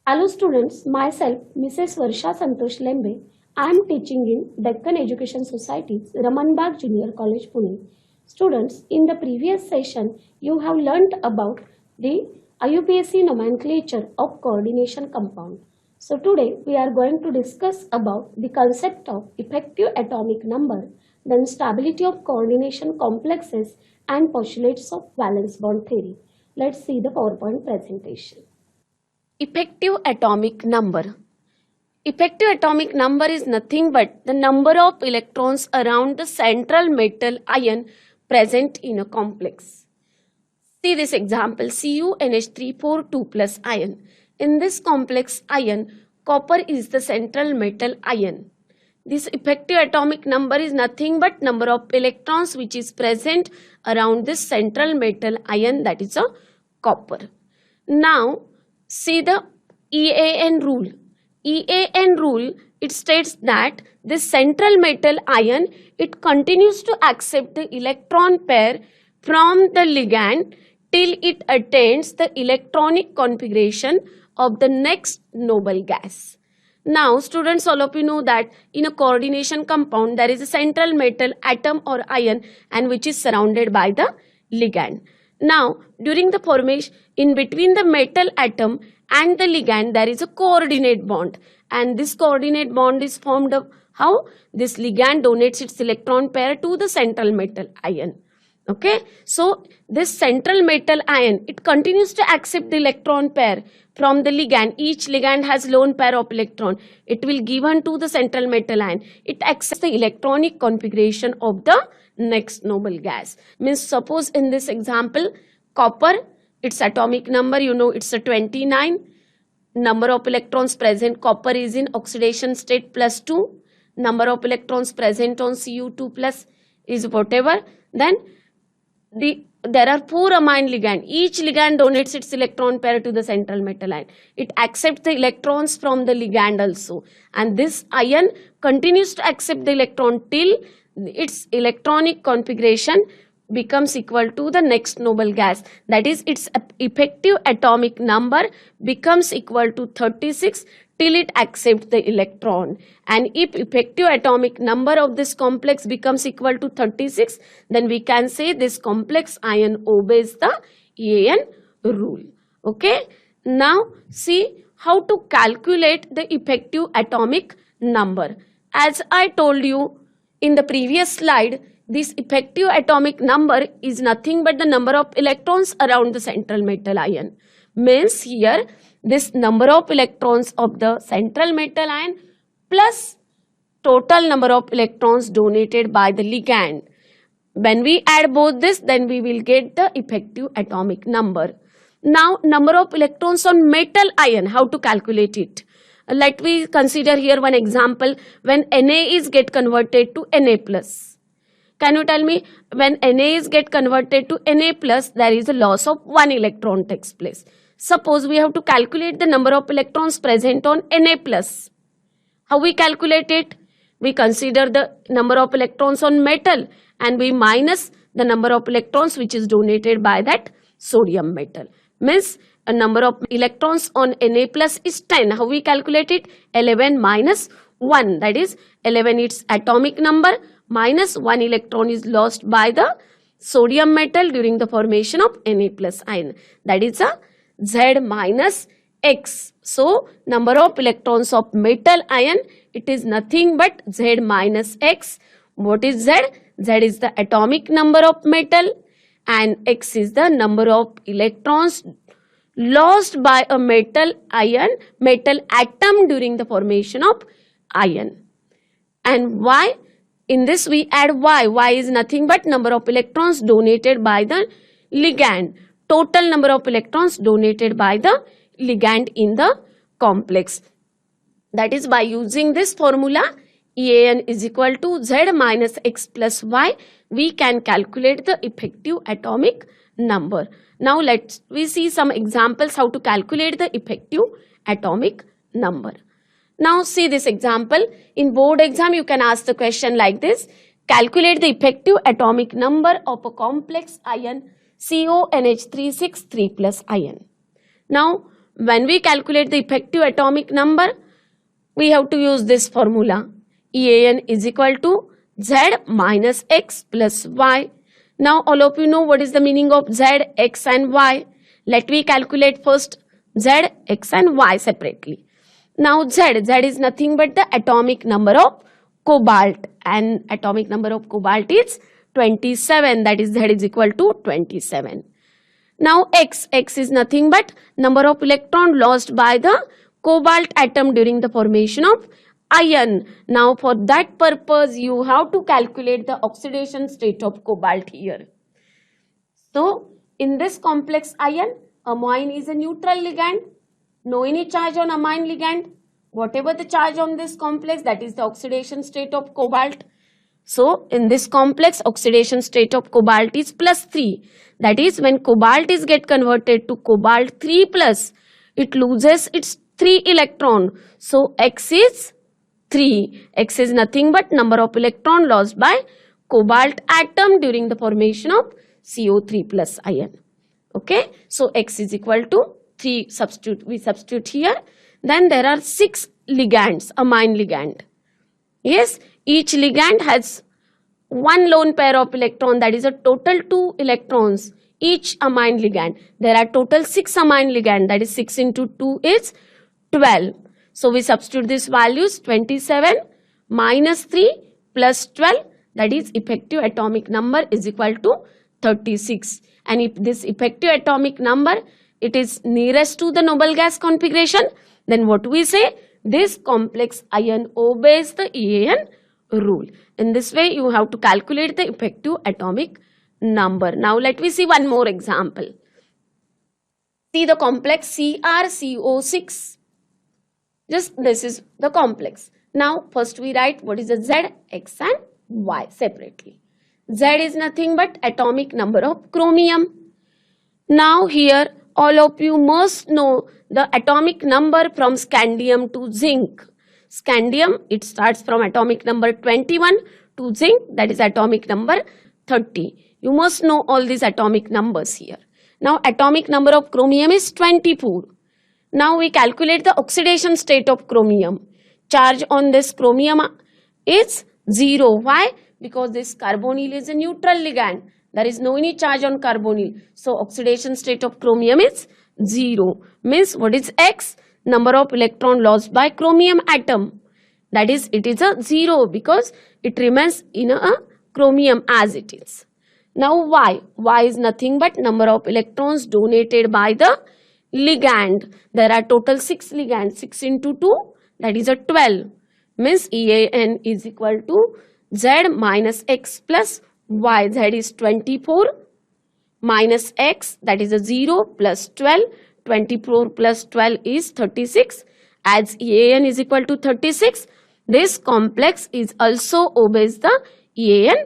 Hello students, myself Mrs. Varsha Santosh Lembe. I am teaching in Deccan Education Society's Ramanbagh Junior College, Pune. Students, in the previous session, you have learnt about the IUPAC nomenclature of coordination compound. So today we are going to discuss about the concept of effective atomic number, then stability of coordination complexes and postulates of valence bond theory. Let's see the PowerPoint presentation. Effective atomic number. Effective atomic number is nothing but the number of electrons around the central metal ion present in a complex. See this example, CuNH342 plus ion. In this complex ion, copper is the central metal ion. This effective atomic number is nothing but number of electrons which is present around this central metal ion, that is a copper. Now, see the EAN rule. EAN rule, it states that this central metal ion, it continues to accept the electron pair from the ligand till it attains the electronic configuration of the next noble gas. Now students, all of you know that in a coordination compound there is a central metal atom or ion and which is surrounded by the ligand. Now during the formation, in between the metal atom and the ligand there is a coordinate bond, and this coordinate bond is formed of how this ligand donates its electron pair to the central metal ion. Okay, so this central metal ion, it continues to accept the electron pair from the ligand. Each ligand has lone pair of electron. It will given to the central metal ion. It accepts the electronic configuration of the next noble gas. Means suppose in this example, copper, its atomic number, you know, it's a 29. Number of electrons present, copper is in oxidation state +2. Number of electrons present on Cu2 plus is whatever. Then there are 4 amine ligand. Each ligand donates its electron pair to the central metal ion. It accepts the electrons from the ligand also, and this ion continues to accept the electron till its electronic configuration becomes equal to the next noble gas, that is its effective atomic number becomes equal to 36 till it accepts the electron. And if effective atomic number of this complex becomes equal to 36, then we can say this complex ion obeys the EAN rule. Okay, now see how to calculate the effective atomic number. As I told you in the previous slide, this effective atomic number is nothing but the number of electrons around the central metal ion. Means here this number of electrons of the central metal ion plus total number of electrons donated by the ligand. When we add both this, then we will get the effective atomic number. Now number of electrons on metal ion, how to calculate it? Let me consider here one example when Na is get converted to Na plus. Can you tell me, when Na is get converted to Na plus, there is a loss of 1 electron takes place. Suppose we have to calculate the number of electrons present on Na plus. How we calculate it? We consider the number of electrons on metal and we minus the number of electrons which is donated by that sodium metal. Means a number of electrons on Na plus is 10. How we calculate it? 11 minus 1, that is 11 its atomic number, minus 1 electron is lost by the sodium metal during the formation of Na plus ion. That is a Z minus X. So number of electrons of metal ion, it is nothing but Z minus X. What is Z? Z is the atomic number of metal and X is the number of electrons lost by a metal atom during the formation of ion. And Y? In this we add Y. Y is nothing but number of electrons donated by the ligand. Total number of electrons donated by the ligand in the complex. That is, by using this formula, EAN is equal to Z minus X plus Y, we can calculate the effective atomic number. Now let's see some examples how to calculate the effective atomic number. Now see this example. In board exam you can ask the question like this. Calculate the effective atomic number of a complex ion CONH363 plus ion. Now when we calculate the effective atomic number, we have to use this formula. EAN is equal to Z minus X plus Y. Now all of you know what is the meaning of Z, X and Y. Let me calculate first Z, X and Y separately. Now Z is nothing but the atomic number of cobalt, and atomic number of cobalt is 27, that is Z is equal to 27. Now X is nothing but number of electron lost by the cobalt atom during the formation of iron. Now for that purpose you have to calculate the oxidation state of cobalt here. So in this complex iron, amine is a neutral ligand, no any charge on amine ligand. Whatever the charge on this complex, that is the oxidation state of cobalt. So in this complex, oxidation state of cobalt is +3. That is, when cobalt is get converted to cobalt 3 plus, it loses its 3 electron. So X is 3. X is nothing but number of electron lost by cobalt atom during the formation of CO3 plus ion. Okay, so X is equal to 3. We substitute here. Then there are 6 ligands, amine ligand. Yes, each ligand has one lone pair of electron, that is a total 2 electrons each amine ligand. There are total 6 amine ligand, that is 6 into 2 is 12. So we substitute these values, 27 minus 3 plus 12, that is effective atomic number is equal to 36. And if this effective atomic number, it is nearest to the noble gas configuration, then what we say, this complex ion obeys the EAN rule. In this way you have to calculate the effective atomic number. Now let me see one more example. See the complex CrCO6. Just this is the complex. Now first we write what is the Z, X and Y separately. Z is nothing but atomic number of chromium. Now here all of you must know the atomic number from scandium to zinc. Scandium, it starts from atomic number 21 to zinc, that is atomic number 30. You must know all these atomic numbers here. Now atomic number of chromium is 24. Now we calculate the oxidation state of chromium. Charge on this chromium is 0. Why? Because this carbonyl is a neutral ligand. There is no any charge on carbonyl. So oxidation state of chromium is 0. Means what is X? Number of electron lost by chromium atom. That is, it is a 0 because it remains in a chromium as it is. Now Y. Y is nothing but number of electrons donated by the ligand. There are total 6 ligands. 6 into 2, that is a 12. Means EAN is equal to Z minus X plus Y. Z is 24 minus X, that is a 0 plus 12. 24 plus 12 is 36. As EAN is equal to 36, this complex is also obeys the EAN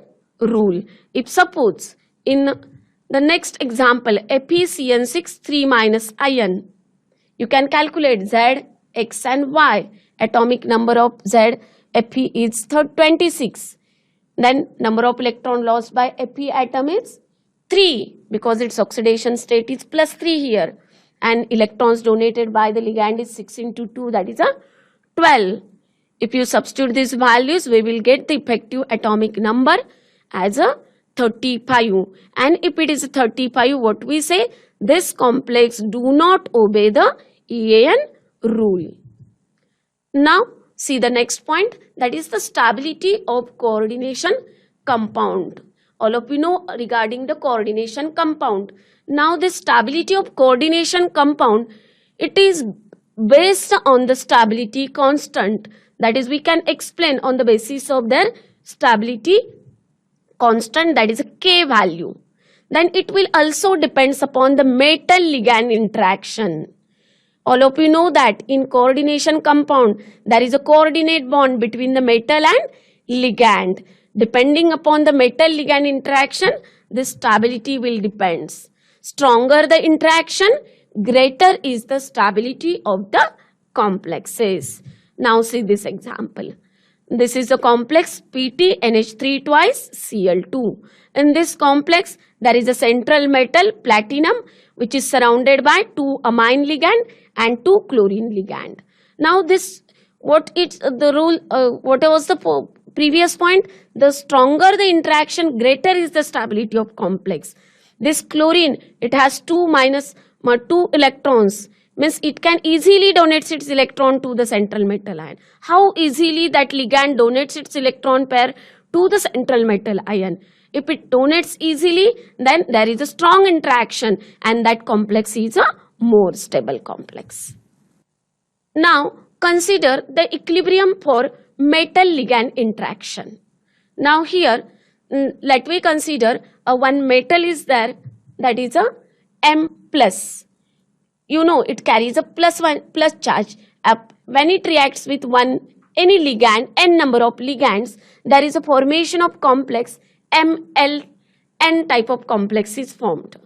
rule. If suppose in the next example FeCN6 3 minus ion, you can calculate Z, X and Y. Atomic number of Z, Fe is 26. Then number of electron lost by Fe atom is 3 because its oxidation state is +3 here. And electrons donated by the ligand is 6 into 2, that is a 12. If you substitute these values, we will get the effective atomic number as a 35. And if it is 35, what we say? This complex do not obey the EAN rule. Now see the next point, that is the stability of coordination compound. All of you know regarding the coordination compound. Now the stability of coordination compound, it is based on the stability constant. That is, we can explain on the basis of their stability constant, that is a K value. Then it will also depends upon the metal ligand interaction. All of you know that in coordination compound, there is a coordinate bond between the metal and ligand. Depending upon the metal ligand interaction, the stability will depends. Stronger the interaction, greater is the stability of the complexes. Now see this example. This is a complex PtNH3 twice Cl2. In this complex, there is a central metal platinum which is surrounded by 2 amine ligand and 2 chlorine ligand. Now this, what it's the rule, what was the previous point? The stronger the interaction, greater is the stability of complex. This chlorine, it has 2 electrons, means it can easily donate its electron to the central metal ion. How easily that ligand donates its electron pair to the central metal ion? If it donates easily, then there is a strong interaction and that complex is a more stable complex. Now consider the equilibrium for metal ligand interaction. Now here let me consider one metal is there, that is a M plus. You know it carries a plus charge. When it reacts with any ligand, n number of ligands, there is a formation of complex MLN type of complex is formed.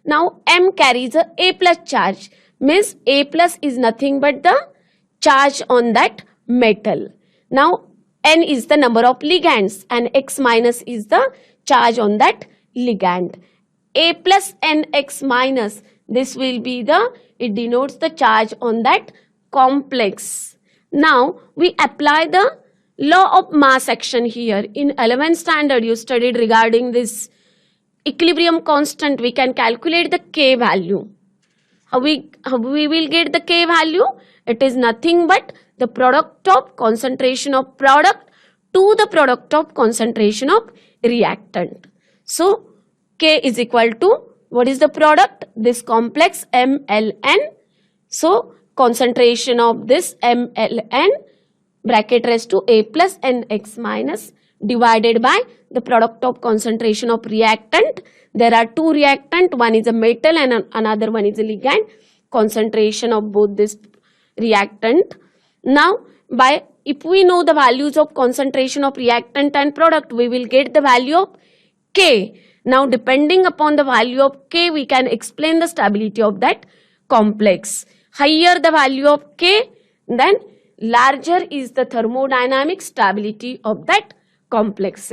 Now M carries a plus charge, means A plus is nothing but the charge on that metal. Now N is the number of ligands and X minus is the charge on that ligand. A plus N X minus, this will be it denotes the charge on that complex. Now we apply the law of mass action here. In 11th standard you studied regarding this equilibrium constant. We can calculate the K value. How we will get the K value? It is nothing but the product of concentration of product to the product of concentration of reactant. So K is equal to, what is the product? This complex MLN. So concentration of this MLN bracket raised to A plus NX minus divided by the product of concentration of reactant. There are two reactant, one is a metal and another one is a ligand. Concentration of both this reactant. Now if we know the values of concentration of reactant and product, we will get the value of K. Now depending upon the value of K, we can explain the stability of that complex. Higher the value of K, then larger is the thermodynamic stability of that complex.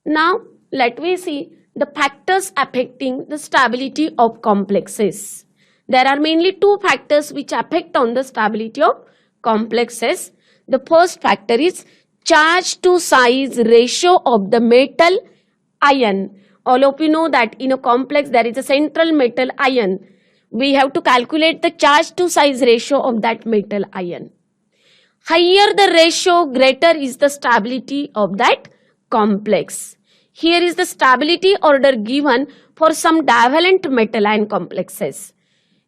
Now let me see the factors affecting the stability of complexes. There are mainly two factors which affect on the stability of complexes. The first factor is charge to size ratio of the metal ion. All of you know that in a complex there is a central metal ion. We have to calculate the charge to size ratio of that metal ion. Higher the ratio, greater is the stability of that complex. Here is the stability order given for some divalent metal ion complexes.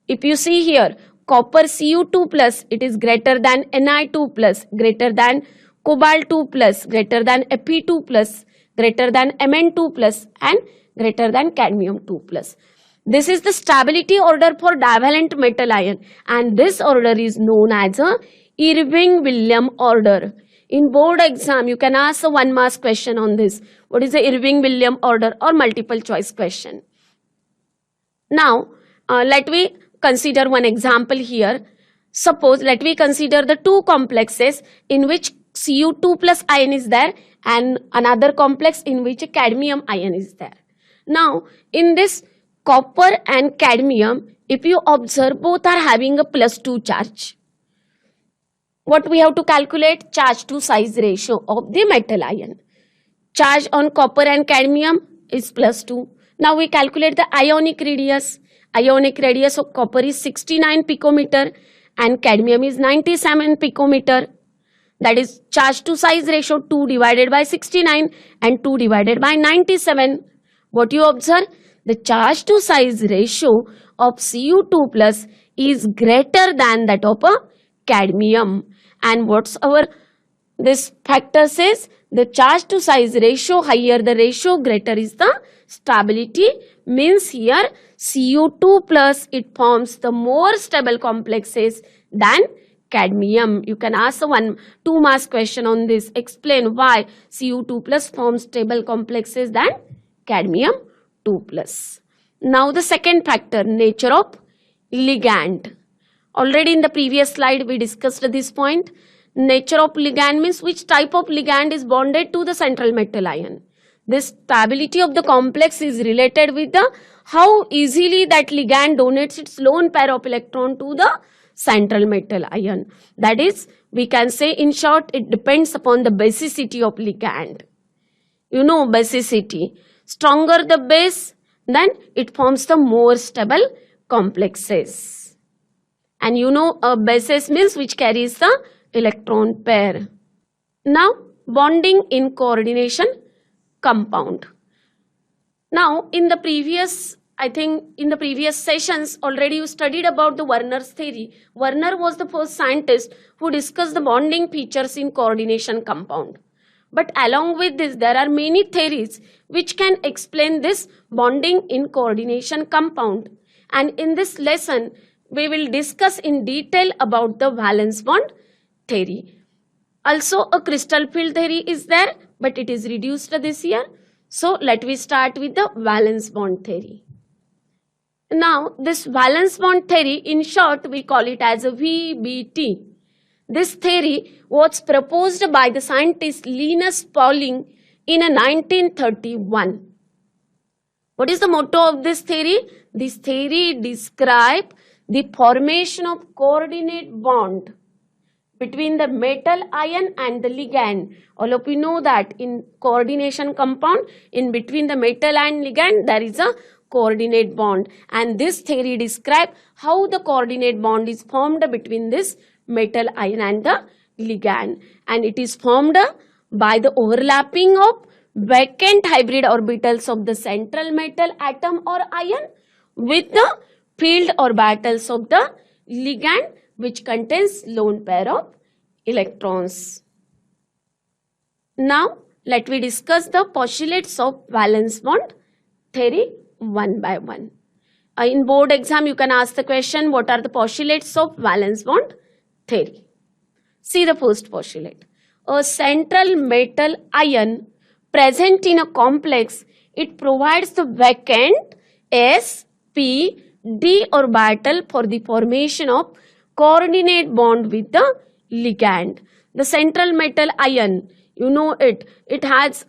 If you see here, copper Cu2 plus, it is greater than Ni2 plus, greater than cobalt 2 plus, greater than Fe2 plus, greater than Mn2 plus and greater than cadmium 2 plus. This is the stability order for divalent metal ion and this order is known as a Irving-Williams order. In board exam, you can ask a 1 mark question on this. What is the Irving-Williams order or multiple choice question? Now, let me consider one example here. Suppose, let me consider the two complexes in which Cu2 plus ion is there and another complex in which a cadmium ion is there. Now, in this copper and cadmium, if you observe, both are having a +2 charge. What we have to calculate? Charge to size ratio of the metal ion. Charge on copper and cadmium is +2. Now we calculate the ionic radius. Ionic radius of copper is 69 picometer and cadmium is 97 picometer. That is charge to size ratio 2 divided by 69 and 2 divided by 97. What you observe? The charge to size ratio of Cu2 plus is greater than that of a cadmium. And what's our this factor says? The charge to size ratio, higher the ratio, greater is the stability. Means here Cu2 plus, it forms the more stable complexes than cadmium. You can ask a 2 marks question on this. Explain why Cu2 plus forms stable complexes than cadmium 2 plus. Now the second factor, nature of ligand. Already in the previous slide we discussed this point. Nature of ligand means which type of ligand is bonded to the central metal ion. This stability of the complex is related with the how easily that ligand donates its lone pair of electron to the central metal ion. That is, we can say in short, it depends upon the basicity of ligand. You know basicity. Stronger the base, then it forms the more stable complexes. And you know a basis means which carries the electron pair. Now bonding in coordination compound. Now in the previous sessions already you studied about the Werner's theory. Werner was the first scientist who discussed the bonding features in coordination compound. But along with this, there are many theories which can explain this bonding in coordination compound. And in this lesson, we will discuss in detail about the valence bond theory. Also, a crystal field theory is there, but it is reduced this year. So, let me start with the valence bond theory. Now, this valence bond theory, in short, we call it as a VBT. This theory was proposed by the scientist Linus Pauling in 1931. What is the motto of this theory? This theory describes the formation of coordinate bond between the metal ion and the ligand. All of you know that in coordination compound, in between the metal and ligand, there is a coordinate bond. And this theory describes how the coordinate bond is formed between this metal ion and the ligand, and it is formed by the overlapping of vacant hybrid orbitals of the central metal atom or ion with the field orbitals of the ligand, which contains lone pair of electrons. Now let me discuss the postulates of valence bond theory one by one. In board exam you can ask the question, what are the postulates of valence bond theory? See the first postulate. A central metal ion present in a complex, it provides the vacant s, p, d orbital for the formation of coordinate bond with the ligand. The central metal ion, you know it has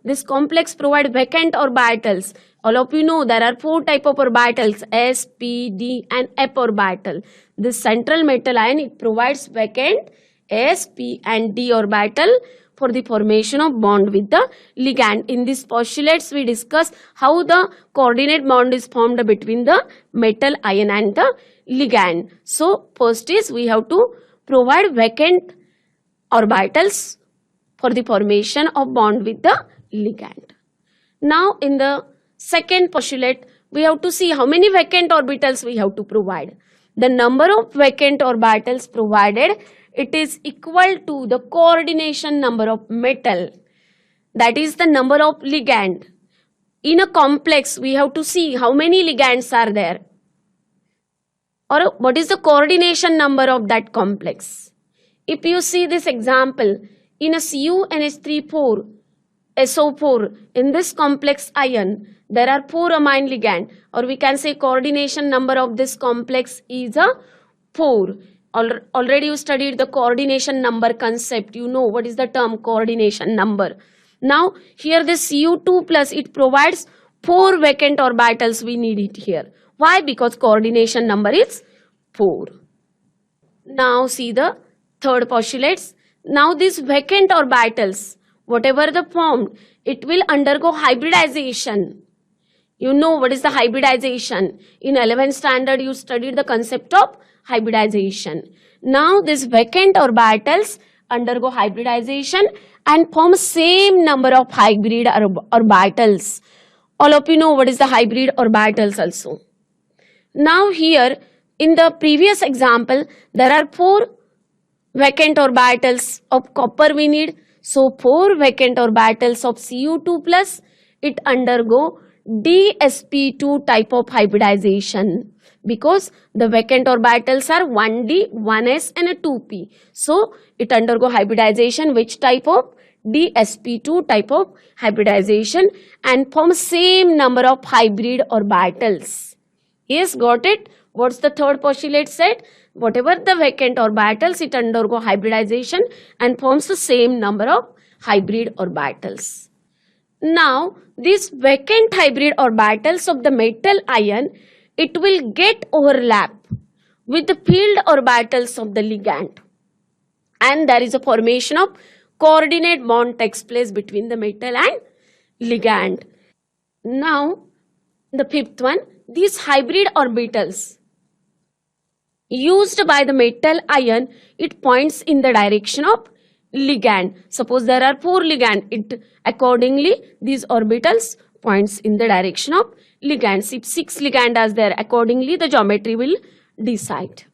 this complex provide vacant orbitals. All of you know there are four type of orbitals, s, p, d and f orbital. This central metal ion, it provides vacant s, p and d orbital for the formation of bond with the ligand. In these postulates we discuss how the coordinate bond is formed between the metal ion and the ligand. So first is we have to provide vacant orbitals for the formation of bond with the ligand. Now in the second postulate, we have to see how many vacant orbitals we have to provide. The number of vacant orbitals provided, it is equal to the coordination number of metal, that is the number of ligand. In a complex, we have to see how many ligands are there, or what is the coordination number of that complex. If you see this example, in a CuNH3,4 SO4, in this complex ion, there are 4 amine ligand, or we can say coordination number of this complex is a 4. Already you studied the coordination number concept. You know what is the term coordination number. Now here this Cu2 plus, it provides 4 vacant orbitals we need it here. Why? Because coordination number is 4. Now see the third postulates. Now these vacant orbitals, whatever the formed, it will undergo hybridization. You know what is the hybridization. In 11th standard you studied the concept of hybridization. Now these vacant orbitals undergo hybridization and form same number of hybrid orbitals. All of you know what is the hybrid orbitals also. Now here in the previous example, there are 4 vacant orbitals of copper we need. So 4 vacant orbitals of Cu2 plus, it undergo dsp2 type of hybridization, because the vacant orbitals are 1d, 1s and a 2p. So it undergo hybridization, which type of dsp2 type of hybridization, and form same number of hybrid orbitals. Yes, got it? What's the third postulate said? Whatever the vacant orbitals, it undergo hybridization and forms the same number of hybrid orbitals. Now, these vacant hybrid orbitals of the metal ion, it will get overlap with the field orbitals of the ligand, and there is a formation of coordinate bond takes place between the metal and ligand. Now, the fifth one, these hybrid orbitals used by the metal ion, it points in the direction of ligand. Suppose there are 4 ligand, it accordingly these orbitals points in the direction of ligands. If 6 ligand are there, accordingly the geometry will decide.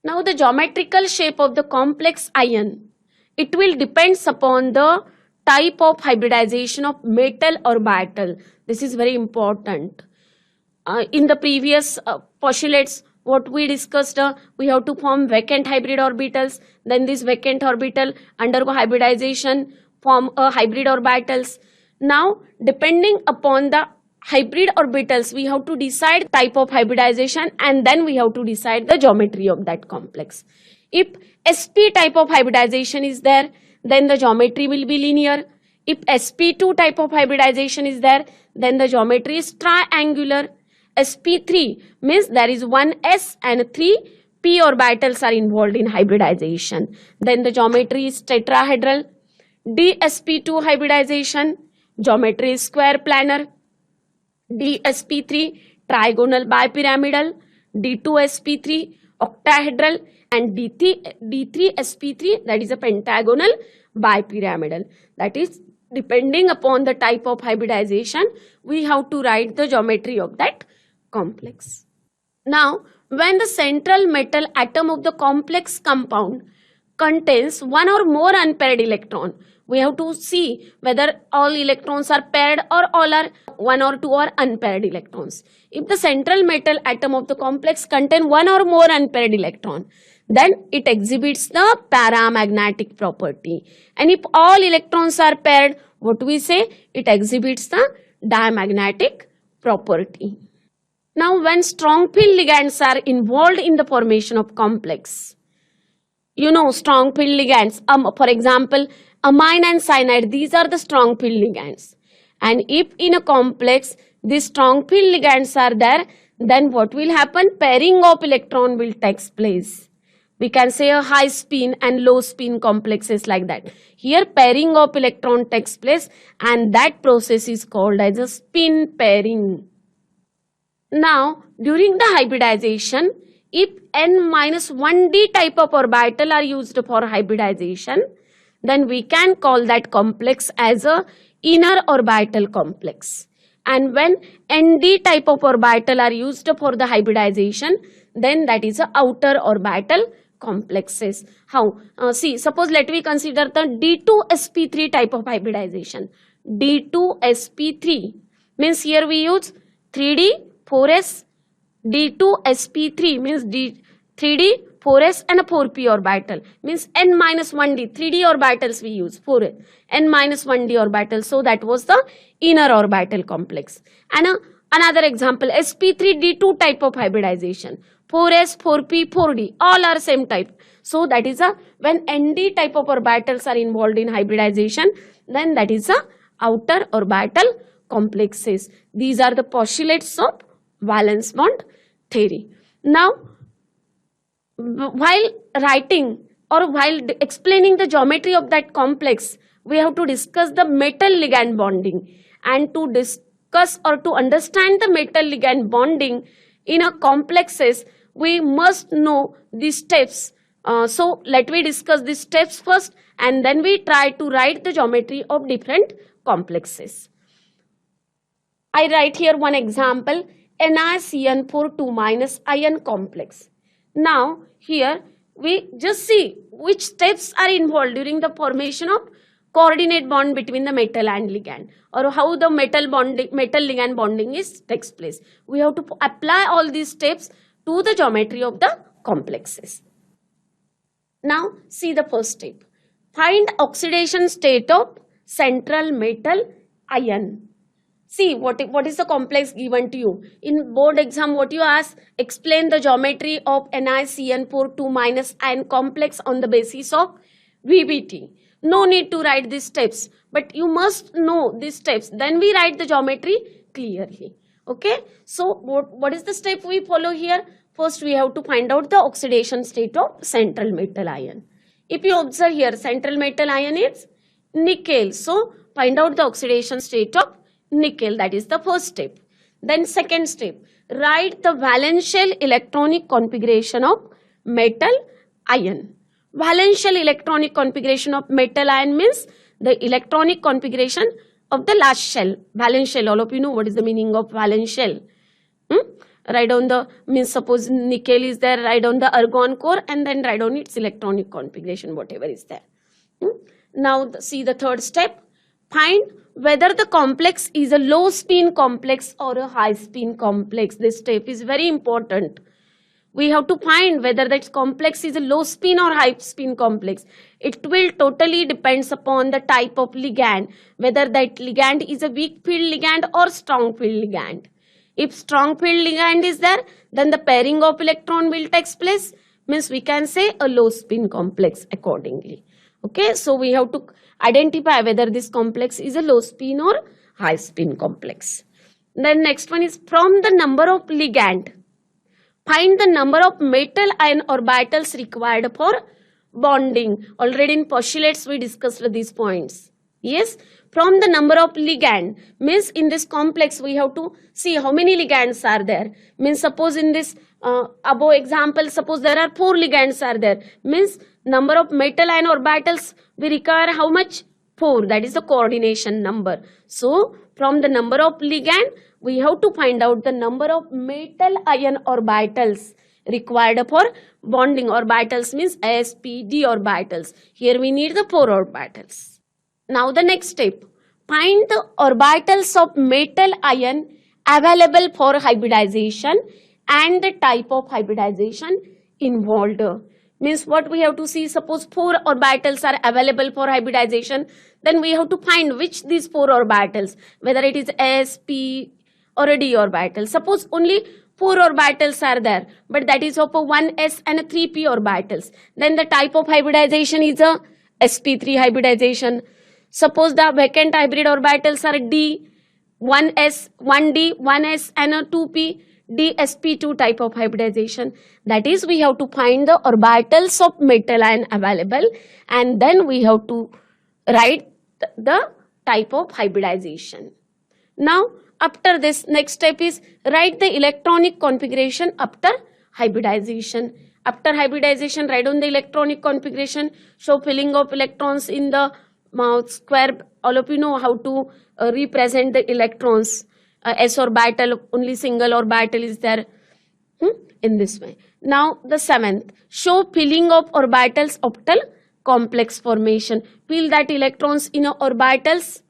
Now the geometrical shape of the complex ion, it will depends upon the type of hybridization of metal orbital. This is very important. In the previous postulates, what we discussed, we have to form vacant hybrid orbitals. Then this vacant orbital undergo hybridization, form a hybrid orbitals. Now, depending upon the hybrid orbitals, we have to decide type of hybridization, and then we have to decide the geometry of that complex. If sp type of hybridization is there, then the geometry will be linear. If sp2 type of hybridization is there, then the geometry is triangular. sp3 means there is one s and 3 p orbitals are involved in hybridization. Then the geometry is tetrahedral. dsp2 hybridization, geometry is square planar. dsp3 trigonal bipyramidal. d2sp3 octahedral, and d3sp3 that is a pentagonal bipyramidal. That is, depending upon the type of hybridization, we have to write the geometry of that complex. Now, when the central metal atom of the complex compound contains one or more unpaired electron, we have to see whether all electrons are paired or all are one or two are unpaired electrons. If the central metal atom of the complex contain one or more unpaired electron, then it exhibits the paramagnetic property. And if all electrons are paired, what we say? It exhibits the diamagnetic property. Now, when strong field ligands are involved in the formation of complex, you know, strong field ligands, for example, amine and cyanide, these are the strong field ligands. And if in a complex, these strong field ligands are there, then what will happen? Pairing of electron will take place. We can say a high spin and low spin complexes like that. Here pairing of electron takes place, and that process is called as a spin pairing. Now, during the hybridization, if n-1d type of orbital are used for hybridization, then we can call that complex as a inner orbital complex. And when nd type of orbital are used for the hybridization, then that is a outer orbital complexes. How? See, suppose let me consider the d2sp3 type of hybridization. d2sp3 means here we use 3d 4s. d2sp3 means 3d 4s and a 4p orbital, means n-1d 3d orbitals we use, 4 n-1d orbital. So that was the inner orbital complex. And another example, sp3d2 type of hybridization, 4s 4p 4d, all are same type. So that is a, when nd type of orbitals are involved in hybridization, then that is a outer orbital complexes. These are the postulates of valence bond theory. Now, while writing or while explaining the geometry of that complex, we have to discuss the metal ligand bonding. And to discuss or to understand the metal ligand bonding in a complexes, we must know these steps. So let me discuss these steps first, and then we try to write the geometry of different complexes. I write here one example, NiCN4 2- ion complex. Now here we just see which steps are involved during the formation of coordinate bond between the metal and ligand, or how the metal ligand bonding takes place. We have to apply all these steps to the geometry of the complexes. Now see the first step. Find oxidation state of central metal ion. See what is the complex given to you. In board exam, what you ask, explain the geometry of NiCN4 2- ion complex on the basis of VBT. No need to write these steps, but you must know these steps. Then we write the geometry clearly. Okay, so what is the step we follow here? First, we have to find out the oxidation state of central metal ion. If you observe here, central metal ion is nickel. So, find out the oxidation state of nickel. That is the first step. Then second step, write the valence shell electronic configuration of metal ion. Valence shell electronic configuration of metal ion means the electronic configuration of the last shell. Valence shell, all of you know what is the meaning of valence shell. Write down the, means suppose nickel is there, write down the argon core and then write down its electronic configuration, whatever is there. Now see the third step, find whether the complex is a low spin complex or a high spin complex. This step is very important. We have to find whether that complex is a low spin or high spin complex. It will totally depends upon the type of ligand, whether that ligand is a weak field ligand or strong field ligand. If strong field ligand is there, then the pairing of electron will take place, means we can say a low spin complex accordingly. Okay, so we have to identify whether this complex is a low spin or high spin complex. Then next one is from the number of ligand, find the number of metal ion orbitals required for bonding. Already in postulates we discussed these points. Yes, from the number of ligand means in this complex we have to see how many ligands are there. Means suppose in this above example, suppose there are 4 ligands are there, means number of metal ion orbitals we require how much? 4. That is the coordination number. So from the number of ligand we have to find out the number of metal ion orbitals required for bonding. Orbitals means s, p, d orbitals. Here we need the 4 orbitals. Now the next step, find the orbitals of metal ion available for hybridization and the type of hybridization involved. Means what we have to see, suppose 4 orbitals are available for hybridization, then we have to find which these 4 orbitals, whether it is s, p or a d orbital. Suppose only 4 orbitals are there, but that is of a 1s and a 3p orbitals, then the type of hybridization is a sp3 hybridization. Suppose the vacant hybrid orbitals are d, 1s, 1d, 1s and a 2p, dsp2 type of hybridization. That is, we have to find the orbitals of metal ion available and then we have to write the type of hybridization. Now after this, next step is write the electronic configuration after hybridization. After hybridization, write down the electronic configuration, show filling of electrons in the square. All of you know how to represent the electrons. S orbital, only single orbital is there in this way. Now the 7th, show filling of orbitals octal complex formation. Fill that electrons in orbitals.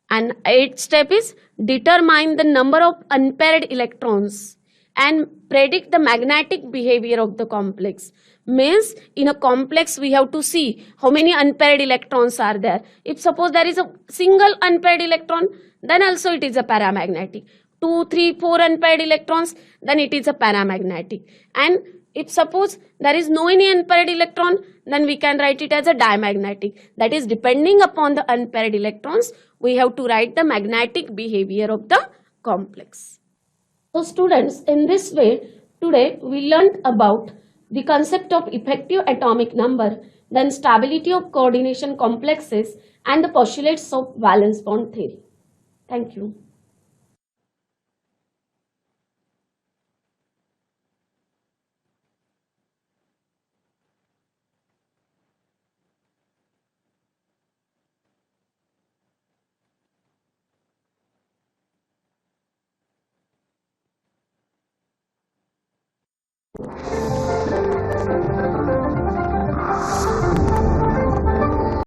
And 8th step is determine the number of unpaired electrons and predict the magnetic behavior of the complex. Means in a complex we have to see how many unpaired electrons are there. If suppose there is a single unpaired electron, then also it is a paramagnetic. 2, 3, 4 unpaired electrons, then it is a paramagnetic. And if suppose there is no any unpaired electron, then we can write it as a diamagnetic. That is, depending upon the unpaired electrons, we have to write the magnetic behavior of the complex. So students, in this way, today we learned about the concept of effective atomic number, then stability of coordination complexes and the postulates of valence bond theory. Thank you.